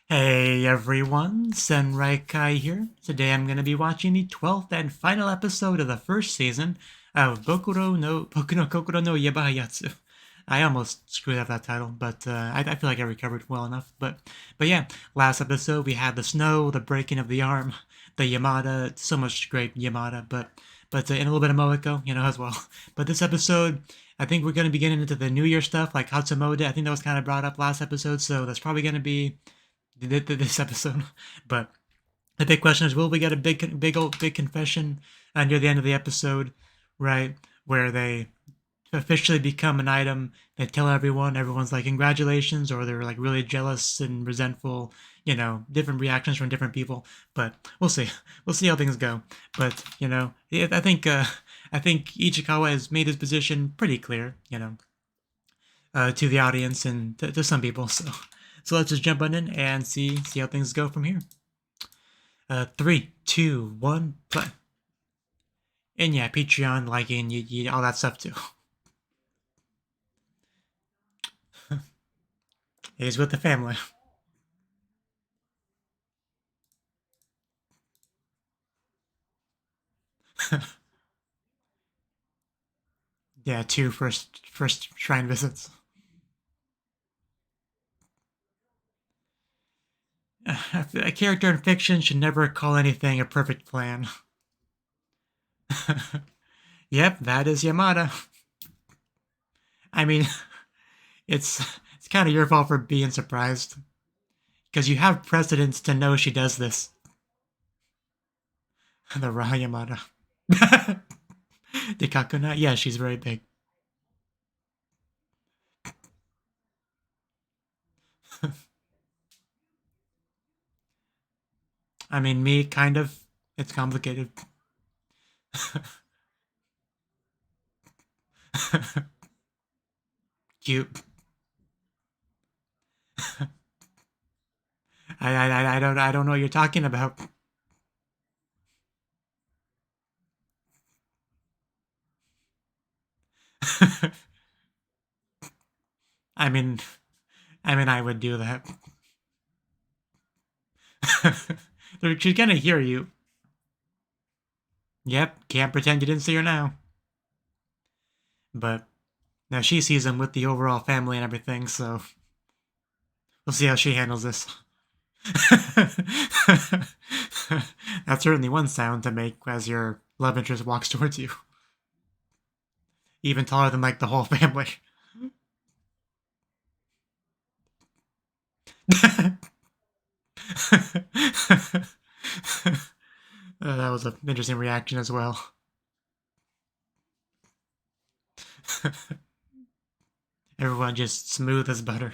Hey everyone, Yōkai here. Today I'm going to be watching the 12th and final episode of the first season of Boku no Kokoro no Yabai Yatsu. I almost screwed up that title, but I feel like I recovered well enough. But yeah, last episode we had the snow, the breaking of the arm, the Yamada, so much great Yamada, but in a little bit of Moeko, as well. But this episode, I think we're going to be getting into the New Year stuff, like Hatsumode. I think that was kind of brought up last episode, so that's probably going to be this episode. But the big question is, will we get a big confession near the end of the episode, right, where they officially become an item? They tell everyone, everyone's like congratulations, or they're like really jealous and resentful. Different reactions from different people. But we'll see. We'll see how things go. But I think Ichikawa has made his position pretty clear. To the audience and to some people. So let's just jump on in and see how things go from here. 3, 2, 1, play. And yeah, Patreon, liking, all that stuff too. He's with the family. Yeah, two first shrine visits. A character in fiction should never call anything a perfect plan. Yep, that is Yamada. I mean, it's kind of your fault for being surprised, because you have precedence to know she does this. The raw Yamada. The Kakuna? Yeah, she's very big. I mean, me, kind of. It's complicated. Cute. I don't know what you're talking about. I mean, I would do that. She's gonna hear you. Yep, can't pretend you didn't see her now. But now she sees him with the overall family and everything, so we'll see how she handles this. That's certainly one sound to make as your love interest walks towards you. Even taller than like the whole family. That was an interesting reaction as well. Everyone just smooth as butter.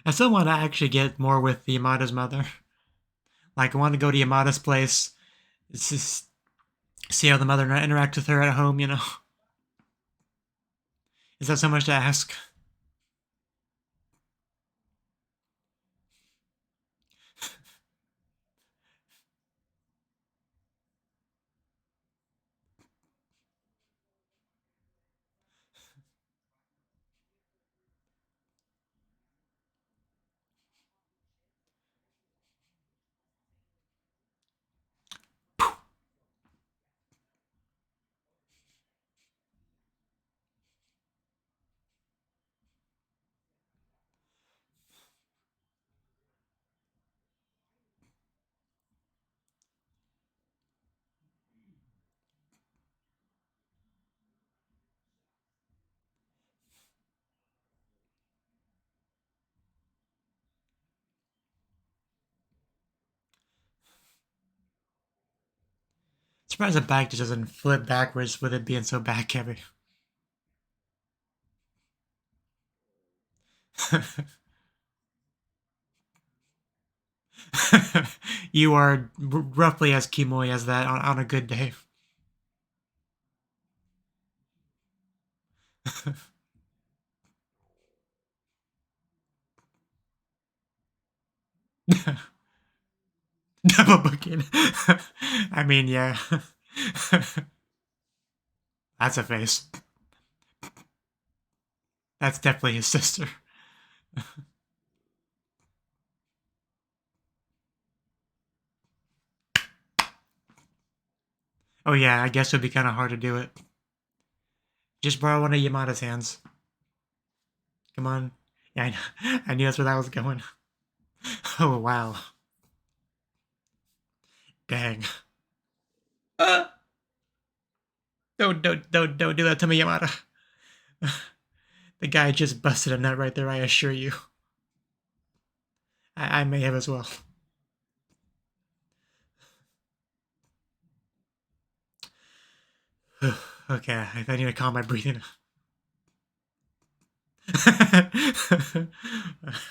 I still want to actually get more with Yamada's mother. Like, I want to go to Yamada's place. It's just see how the mother interacts with her at home. Is that so much to ask? Surprised the bag just doesn't flip backwards with it being so back heavy. You are roughly as Kimoi as that on a good day. Double booking. I mean, yeah. That's a face. That's definitely his sister. Oh yeah, I guess it would be kind of hard to do it. Just borrow one of Yamada's hands. Come on. Yeah, I knew that's where that was going. Oh, wow. Dang. Don't do that to me, Yamada. The guy just busted a nut right there, I assure you. I may have as well. Okay, I need to calm my breathing.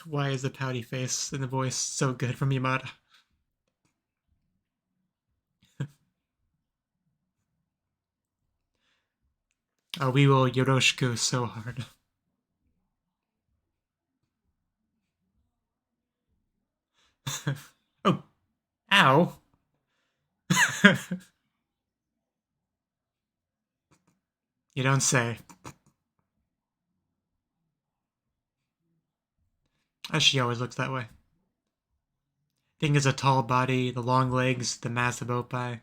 Why is the pouty face and the voice so good from Yamada? Oh, we will Yoroshiku so hard. Oh, ow. You don't say. She always looks that way. Thing is a tall body, the long legs, the massive oppai.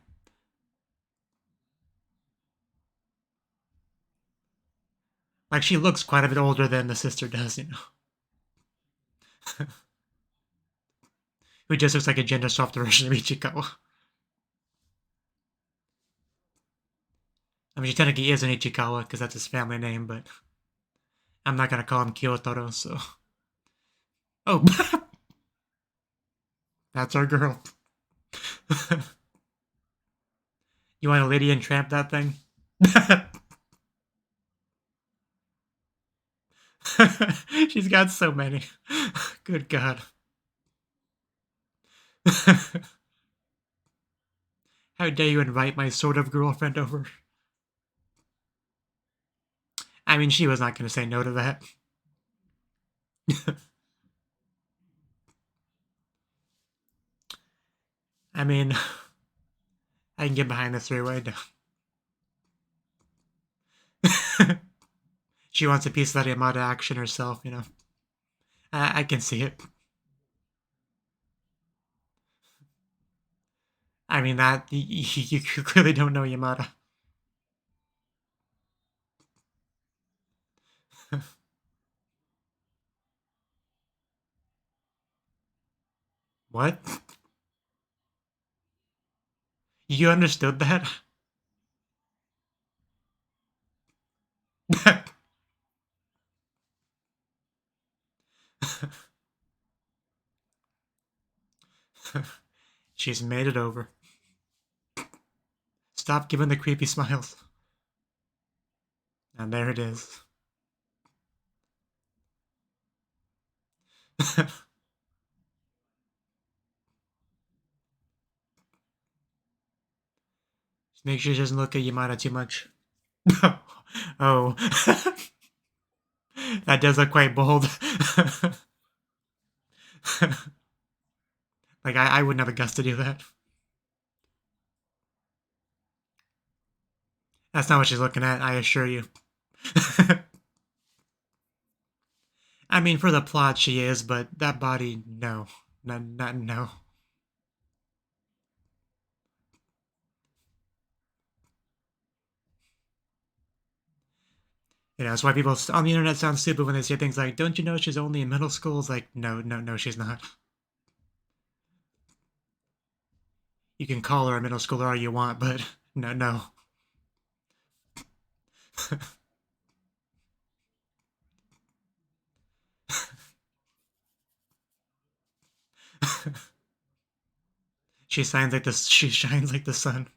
Like, she looks quite a bit older than the sister does, you know. Who just looks like a gender soft version of Ichikawa. I mean, she technically is an Ichikawa, because that's his family name, but I'm not gonna call him Kyotaro, so... Oh! That's our girl. You want a lady and tramp that thing? She's got so many. Good God. How dare you invite my sort of girlfriend over? I mean, she was not going to say no to that. I mean, I can get behind the three-way. She wants a piece of that Yamada action herself, you know. I can see it. I mean, that you clearly don't know Yamada. What? You understood that? She's made it over. Stop giving the creepy smiles. And there it is. Just make sure she doesn't look at Yamada too much. Oh. That does look quite bold. Like, I wouldn't have the guts to do that. That's not what she's looking at, I assure you. I mean, for the plot she is, but that body, no. No. You know, that's why people on the internet sound stupid when they say things like, don't you know she's only in middle school? It's like, no, she's not. You can call her a middle schooler all you want, but no. She shines like the sun.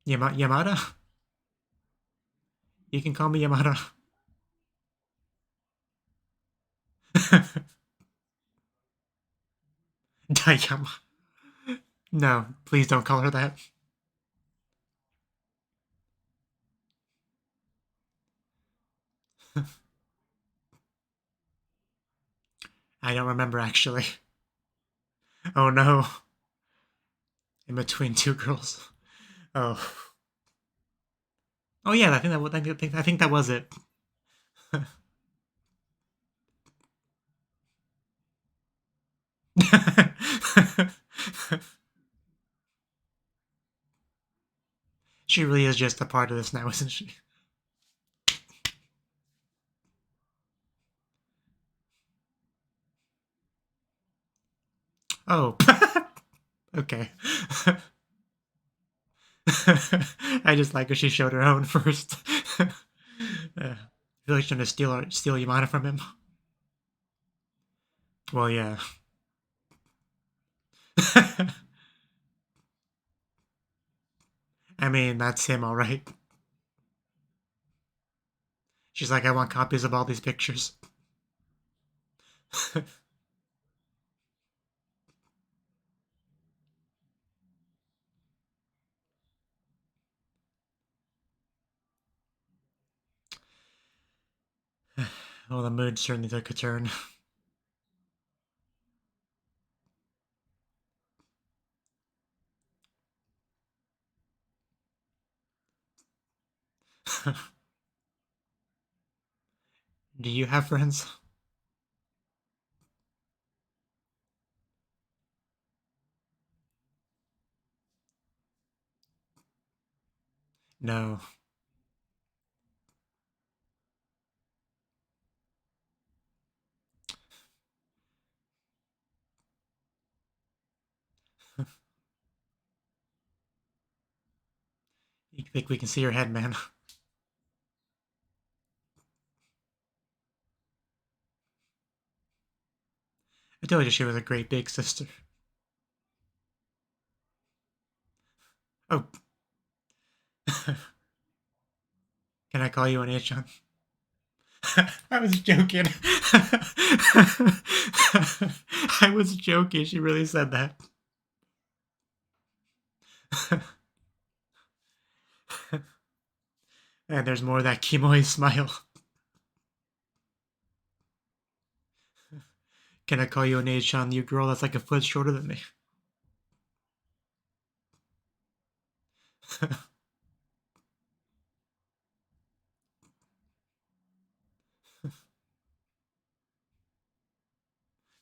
Yamada? You can call me Yamada. Dayama. No, please don't call her that. I don't remember, actually. Oh no. In between two girls. Oh. Oh yeah, I think that was it. She really is just a part of this now, isn't she? Oh. Okay. I just like how she showed her own first. I feel like she's trying to steal Yamada from him. Well, yeah. I mean, that's him, all right. She's like, I want copies of all these pictures. Well, the mood certainly took a turn. Do you have friends? No. You think we can see your head, man? I told you she was a great big sister. Oh. Can I call you an Achan? I was joking. I was joking. She really said that. And there's more of that Kimoi smile. Can I call you an Achan, you girl that's like a foot shorter than me?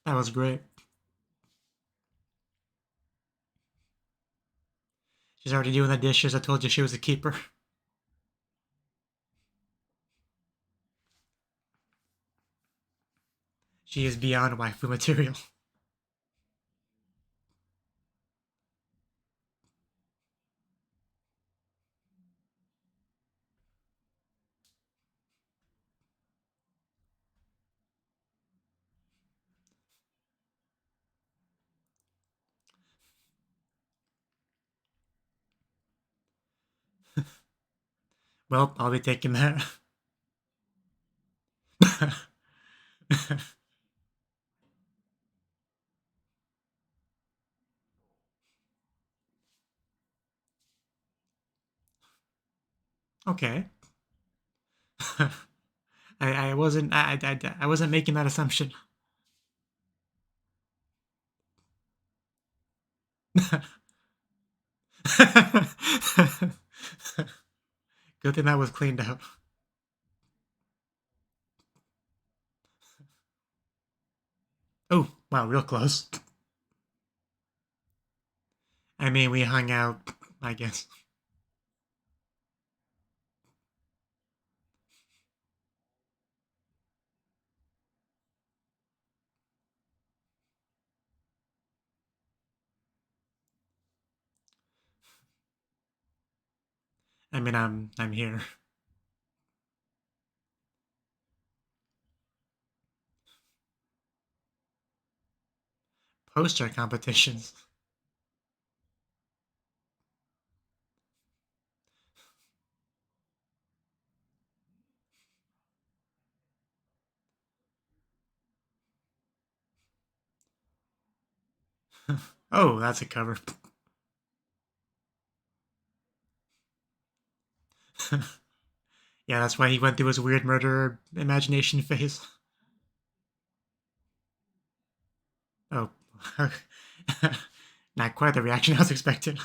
That was great. She's already doing the dishes. I told you she was a keeper. She is beyond waifu material. Well, I'll be taking that. Okay. I wasn't I wasn't making that assumption. Good thing that was cleaned up. Oh, wow, real close. I mean, we hung out, I guess. I mean, I'm here. Poster competitions. Oh, that's a cover. Yeah, that's why he went through his weird murder imagination phase. Oh. Not quite the reaction I was expecting.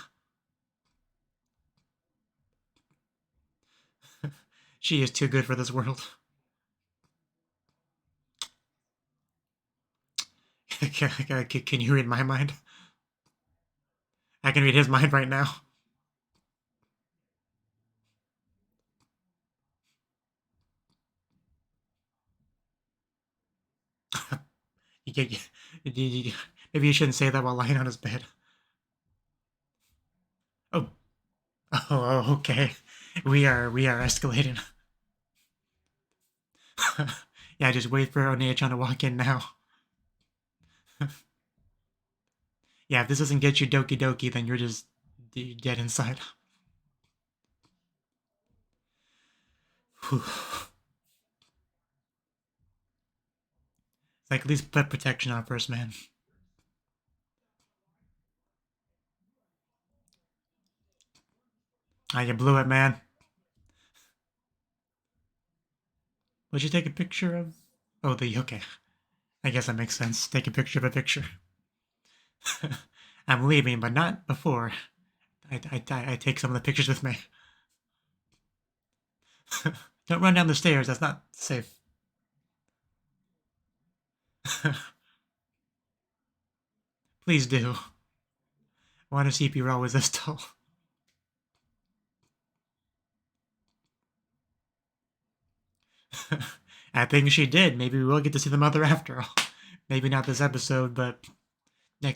She is too good for this world. Can you read my mind? I can read his mind right now. Maybe you shouldn't say that while lying on his bed. Oh, okay. We are escalating. Yeah, just wait for Onea-chan to walk in now. Yeah, if this doesn't get you Doki Doki, then you're just dead inside. It's like, at least put protection on first, man. Ah, you blew it, man. What'd you take a picture of? Oh, the Yōkai. I guess that makes sense. Take a picture of a picture. I'm leaving, but not before. I take some of the pictures with me. Don't run down the stairs. That's not safe. Please do. I want to see if you're always this tall. I think she did. Maybe we will get to see the mother after all. Maybe not this episode, but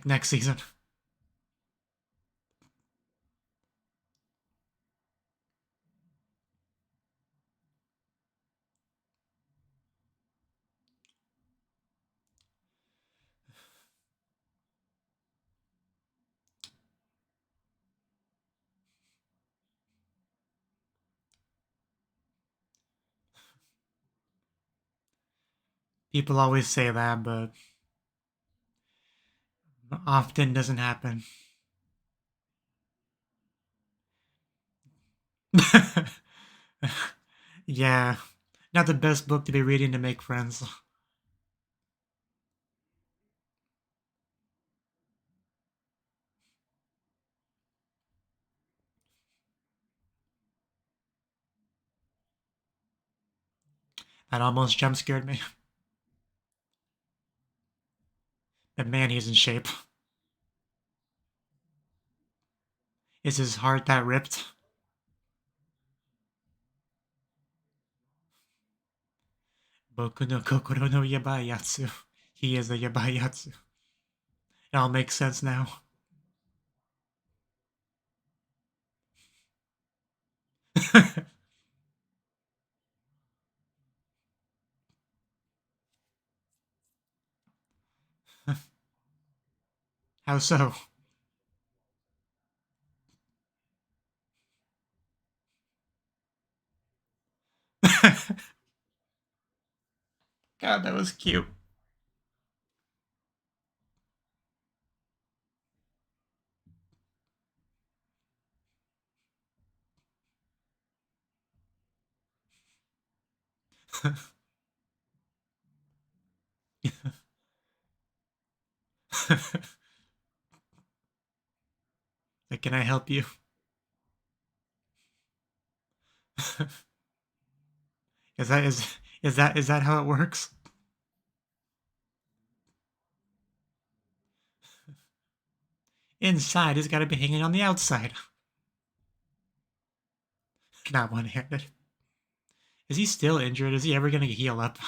next season. People always say that, but often doesn't happen. Yeah, not the best book to be reading to make friends. That almost jump scared me. But man, he's in shape. Is his heart that ripped? Boku no Kokoro no Yabai Yatsu. He is a Yabai Yatsu. It all makes sense now. How so? God, that was cute. Like, can I help you? Is that how it works? Inside has got to be hanging on the outside. Not one-handed. Is he still injured? Is he ever gonna heal up?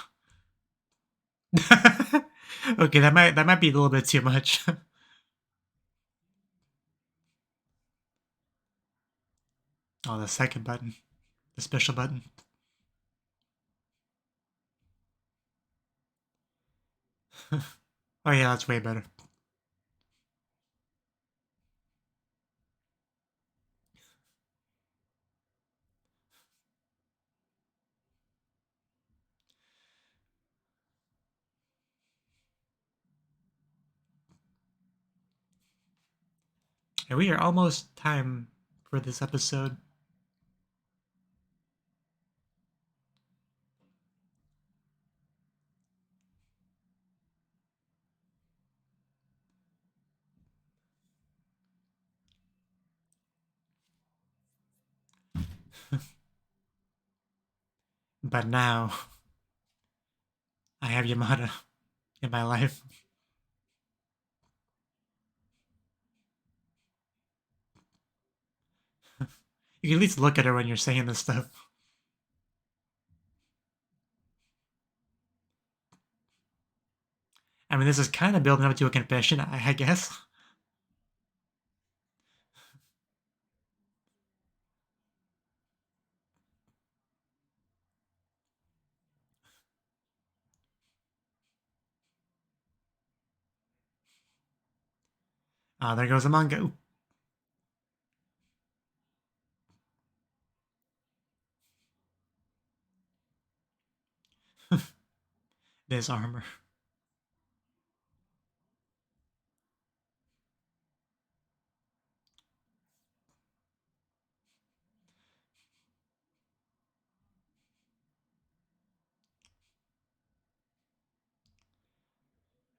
Okay, that might be a little bit too much. Oh, the second button, the special button. Oh yeah, that's way better. And we are almost time for this episode. But now, I have Yamada in my life. You can at least look at her when you're saying this stuff. I mean, this is kind of building up to a confession, I guess. Ah, there goes the manga. Ooh. This armor.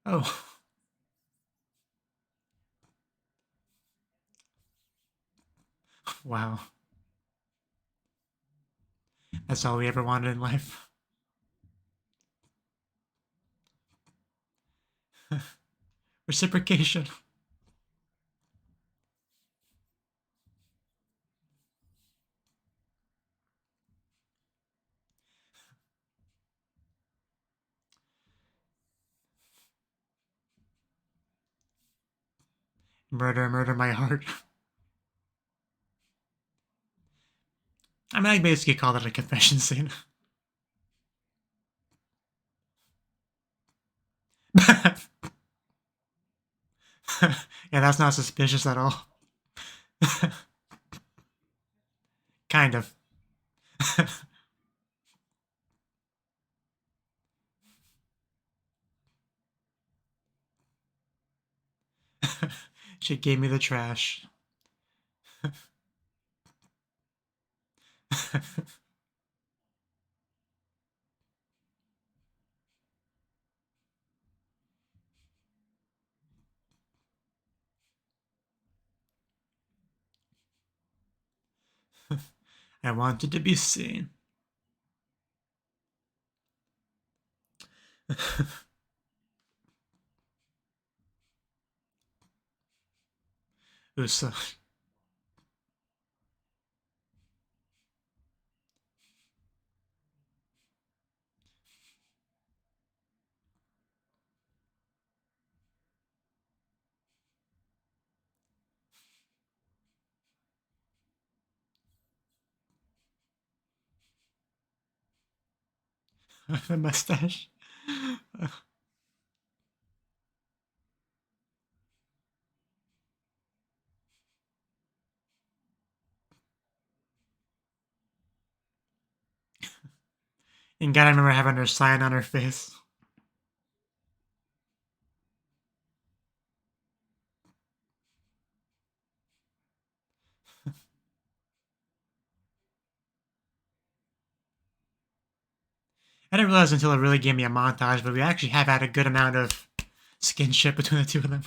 Oh. Wow. That's all we ever wanted in life. Reciprocation. Murder, murder my heart. I mean, I basically call that a confession scene. Yeah, that's not suspicious at all. Kind of. She gave me the trash. I wanted to be seen. Usa. The mustache. And God, I remember having her sign on her face. I didn't realize until it really gave me a montage, but we actually have had a good amount of skinship between the two of them.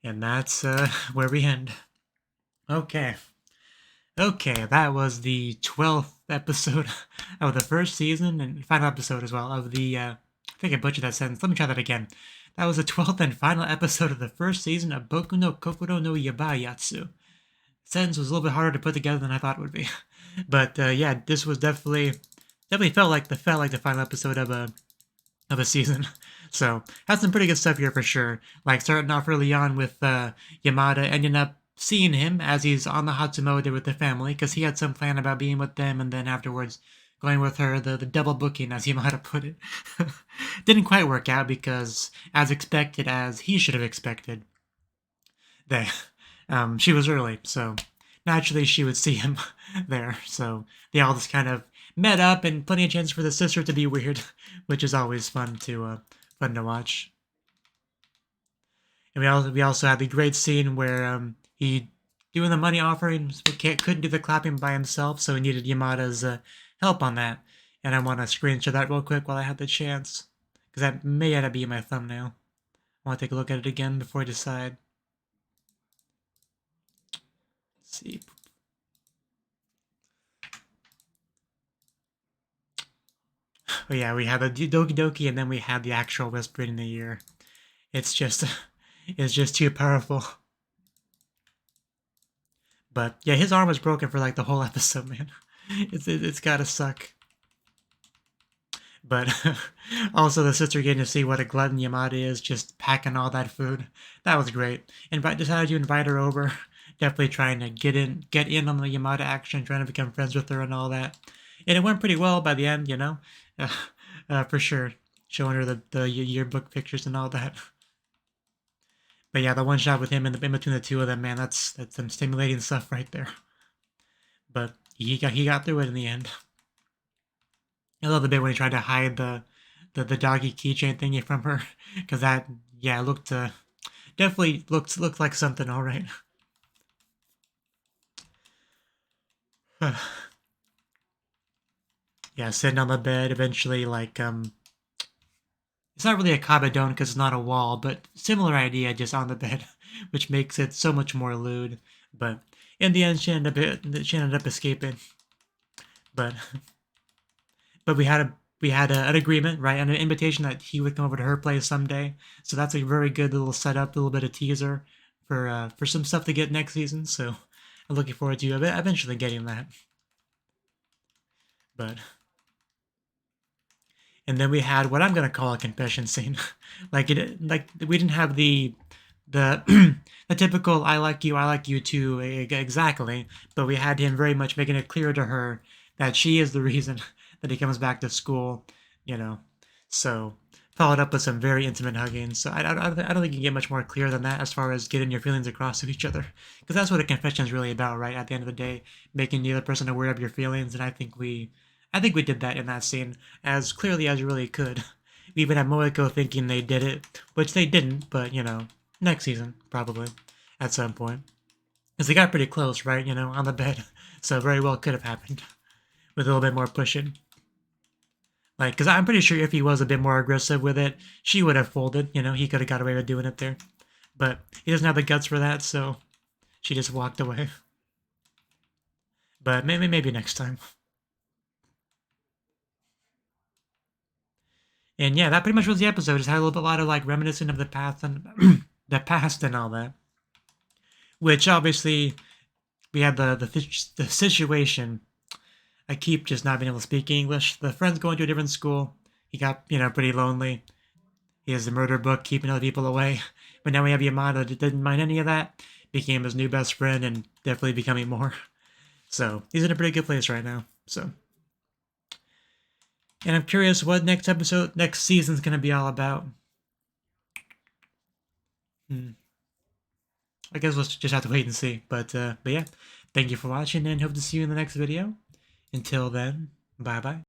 And that's where we end. Okay. Okay, that was the 12th episode of the first season and final episode as well of the, I think I butchered that sentence. Let me try that again. That was the 12th and final episode of the first season of Boku no Kokoro no Yabai Yatsu. Sentence was a little bit harder to put together than I thought it would be. But yeah, this was definitely felt like the final episode of a season. So had some pretty good stuff here for sure. Like starting off early on with Yamada ending up seeing him as he's on the Hatsumode with the family because he had some plan about being with them, and then afterwards going with her, the double booking, as Yamada put it. Didn't quite work out because, as expected, as he should have expected, that she was early, so naturally she would see him there. So they all just kind of met up, and plenty of chances for the sister to be weird, which is always fun to watch. And we also had the great scene where he doing the money offering couldn't do the clapping by himself, so he needed Yamada's help on that. and I want to screenshot that real quick while I have the chance, because that may end up being my thumbnail. I want to take a look at it again before I decide. Let's see. Oh yeah, we had the Doki Doki, and then we had the actual Whispering in the Ear. It's just too powerful. But yeah, his arm was broken for like the whole episode, man. It's gotta suck. But also the sister getting to see what a glutton Yamada is, just packing all that food. That was great. Decided to invite her over. Definitely trying to get in on the Yamada action, trying to become friends with her and all that. And it went pretty well by the end, you know, for sure. Showing her the yearbook pictures and all that. But yeah, the one shot with him in between the two of them, man, that's some stimulating stuff right there. But he got through it in the end. I love the bit when he tried to hide the doggy keychain thingy from her, because that, yeah, looked definitely looked like something, all right. Yeah, sitting on the bed, eventually, like, it's not really a kabedon because it's not a wall, but similar idea, just on the bed, which makes it so much more lewd. But in the end, she ended up escaping. But we had an agreement, right, and an invitation that he would come over to her place someday. So that's a very good little setup, a little bit of teaser for some stuff to get next season. So I'm looking forward to eventually getting that. But and then we had what I'm gonna call a confession scene. like we didn't have the the typical I like you too exactly, but we had him very much making it clear to her that she is the reason that he comes back to school, you know. So followed up with some very intimate hugging. So I don't think you can get much more clear than that as far as getting your feelings across to each other, because that's what a confession is really about, right? At the end of the day, making the other person aware of your feelings, and I think we did that in that scene as clearly as you really could. We even had Moeko thinking they did it, which they didn't, but, you know, next season, probably, at some point. Because they got pretty close, right, you know, on the bed. So very well could have happened with a little bit more pushing. Like, because I'm pretty sure if he was a bit more aggressive with it, she would have folded, you know, he could have got away with doing it there. But he doesn't have the guts for that, so she just walked away. But maybe next time. And yeah, that pretty much was the episode. Just had a lot of like reminiscent of the past and the past and all that. Which obviously we had the situation. I keep just not being able to speak English. The friend's going to a different school. He got, you know, pretty lonely. He has the murder book keeping other people away. But now we have Yamada that didn't mind any of that. Became his new best friend and definitely becoming more. So he's in a pretty good place right now. So. And I'm curious what next season's going to be all about. I guess we'll just have to wait and see. But yeah, thank you for watching and hope to see you in the next video. Until then, bye-bye.